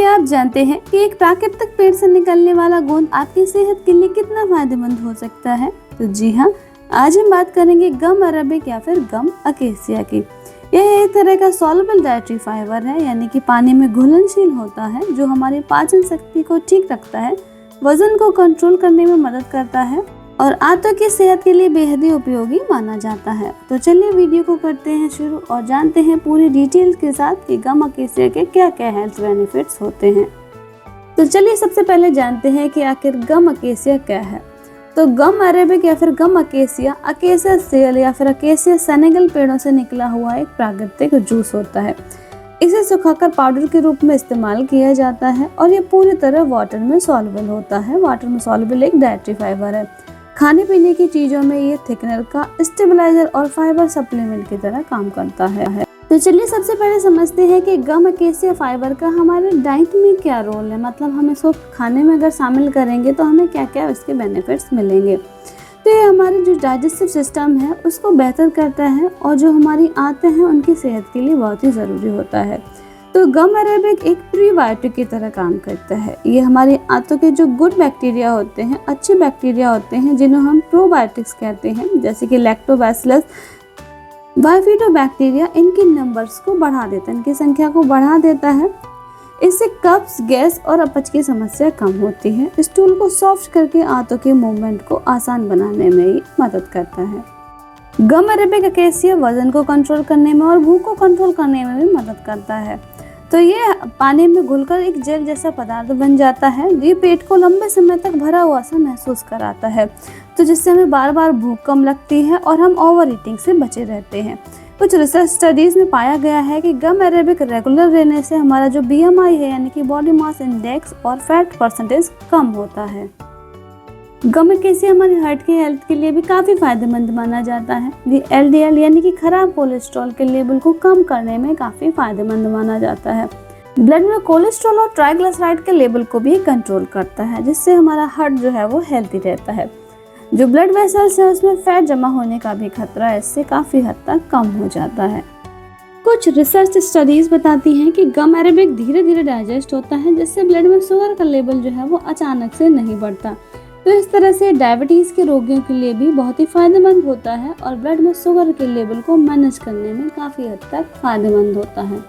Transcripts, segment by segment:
क्या आप जानते हैं कि एक प्राकृतिक पेड़ से निकलने वाला गोंद आपकी सेहत के लिए कितना फायदेमंद हो सकता है? तो जी हाँ, आज हम बात करेंगे गम अरेबिक या फिर गम अकेसिया की। यह एक तरह का सॉल्युबल डाइटरी फाइबर है, यानी कि पानी में घुलनशील होता है, जो हमारी पाचन शक्ति को ठीक रखता है, वजन को कंट्रोल करने में मदद करता है और आंतों की सेहत के लिए बेहद ही उपयोगी माना जाता है। तो चलिए वीडियो को करते हैं शुरू और जानते हैं पूरी डिटेल्स के साथ कि गम अकेसिया के क्या क्या हेल्थ बेनिफिट्स होते हैं। तो चलिए सबसे पहले जानते हैं कि आखिर गम अकेसिया क्या है। तो गम अरेबिक या फिर गम अकेसिया सेल या फिर अकेसिया सेनेगल पेड़ों से निकला हुआ एक प्राकृतिक जूस होता है। इसे सुखाकर पाउडर के रूप में इस्तेमाल किया जाता है और ये पूरी तरह वाटर में सॉल्युबल होता है। वाटर में सॉल्युबल एक डाइटरी फाइबर है। खाने पीने की चीजों में ये थिकनर का स्टेबलाइजर और फाइबर सप्लीमेंट की तरह काम करता है। तो चलिए सबसे पहले समझते हैं कि गम अकेसिया फाइबर का हमारे डाइट में क्या रोल है, मतलब हम इसको खाने में अगर शामिल करेंगे तो हमें क्या क्या इसके बेनिफिट्स मिलेंगे। तो ये हमारे जो डाइजेस्टिव सिस्टम है उसको बेहतर करता है और जो हमारी आंतें हैं उनकी सेहत के लिए बहुत ही ज़रूरी होता है। तो गम अरेबिक एक प्रीबायोटिक की तरह काम करता है। ये हमारी आंतों के जो गुड बैक्टीरिया होते हैं, अच्छे बैक्टीरिया होते हैं, जिन्हें हम प्रोबायोटिक्स कहते हैं, जैसे कि लैक्टोबैसिलस, बाइफिडोबैक्टीरिया, इनकी नंबर्स को बढ़ा देता है, इनकी संख्या को बढ़ा देता है। इससे कब्ज, गैस और अपच की समस्या कम होती है। स्टूल को सॉफ्ट करके आंतों के मूवमेंट को आसान बनाने में ही मदद करता है। गम अरेबिक अकेसिया वजन को कंट्रोल करने में और भूख को कंट्रोल करने में भी मदद करता है। तो ये पानी में घुलकर एक जेल जैसा पदार्थ बन जाता है। ये पेट को लंबे समय तक भरा हुआ सा महसूस कराता है, तो जिससे हमें बार बार भूख कम लगती है और हम ओवर ईटिंग से बचे रहते हैं। कुछ रिसर्च स्टडीज में पाया गया है कि गम अरेबिक रेगुलर रहने से हमारा जो BMI है, यानी कि बॉडी मास इंडेक्स, और फैट परसेंटेज कम होता है। गम अकेसिया हमारी हार्ट की हेल्थ के लिए भी काफ़ी फायदेमंद माना जाता है। ये LDL यानी कि खराब कोलेस्ट्रॉल के लेवल को कम करने में काफ़ी फायदेमंद माना जाता है। ब्लड में कोलेस्ट्रॉल और ट्राइग्लिसराइड के लेवल को भी कंट्रोल करता है, जिससे हमारा हार्ट जो है वो हेल्थी रहता है। जो ब्लड वेसल्स है उसमें फैट जमा होने का भी खतरा इससे काफ़ी हद तक कम हो जाता है। कुछ रिसर्च स्टडीज बताती हैं कि गम अरेबिक धीरे धीरे डाइजेस्ट होता है, जिससे ब्लड में शुगर का लेवल जो है वो अचानक से नहीं बढ़ता। तो इस तरह से डायबिटीज़ के रोगियों के लिए भी बहुत ही फायदेमंद होता है और ब्लड में शुगर के लेवल को मैनेज करने में काफ़ी हद तक फायदेमंद होता है।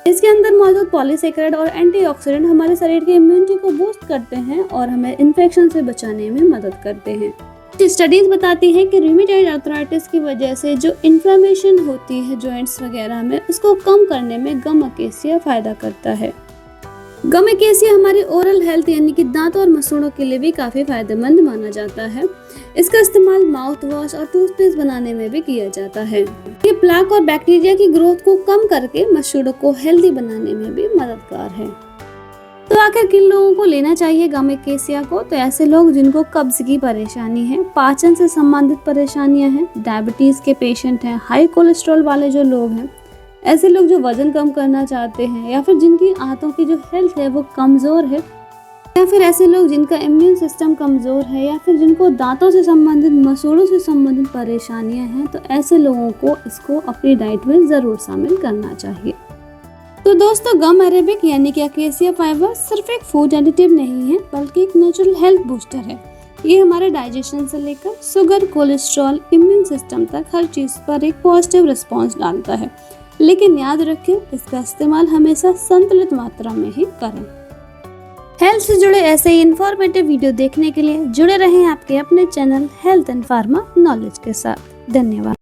इसके अंदर मौजूद पॉलीसेकेराइड और एंटीऑक्सीडेंट हमारे शरीर की इम्यूनिटी को बूस्ट करते हैं और हमें इन्फेक्शन से बचाने में मदद करते हैं। स्टडीज बताती हैं कि रूमेटॉइड आर्थराइटिस की वजह से जो इन्फ्लेमेशन होती है जॉइंट्स वगैरह में, उसको कम करने में गम अकेसिया फायदा करता है। गम अकेसिया हमारी ओरल हेल्थ यानी कि दांत और मसूड़ों के लिए भी काफ़ी फायदेमंद माना जाता है। इसका इस्तेमाल माउथ वॉश और टूथपेस्ट बनाने में भी किया जाता है। ये प्लाक और बैक्टीरिया की ग्रोथ को कम करके मसूड़ों को हेल्दी बनाने में भी मददगार है। तो आखिर किन लोगों को लेना चाहिए गम अकेसिया को? तो ऐसे लोग जिनको कब्ज की परेशानी है, पाचन से संबंधित परेशानियां हैं, डायबिटीज़ के पेशेंट हैं, हाई कोलेस्ट्रॉल वाले जो लोग हैं, ऐसे लोग जो वजन कम करना चाहते हैं, या फिर जिनकी आंतों की जो हेल्थ है वो कमज़ोर है, या फिर ऐसे लोग जिनका इम्यून सिस्टम कमज़ोर है, या फिर जिनको दांतों से संबंधित, मसूड़ों से संबंधित परेशानियां हैं, तो ऐसे लोगों को इसको अपनी डाइट में ज़रूर शामिल करना चाहिए। तो दोस्तों, गम अरेबिक यानी कि अकेसिया फाइबर सिर्फ एक फूड एडिटिव नहीं है, बल्कि एक नेचुरल हेल्थ बूस्टर है। ये हमारे डाइजेशन से लेकर शुगर, कोलेस्ट्रॉल, इम्यून सिस्टम तक हर चीज़ पर एक पॉजिटिव रिस्पॉन्स डालता है। लेकिन याद रखें, इसका इस्तेमाल हमेशा संतुलित मात्रा में ही करें। हेल्थ से जुड़े ऐसे ही इंफॉर्मेटिव वीडियो देखने के लिए जुड़े रहें आपके अपने channel health and pharma knowledge के साथ। धन्यवाद।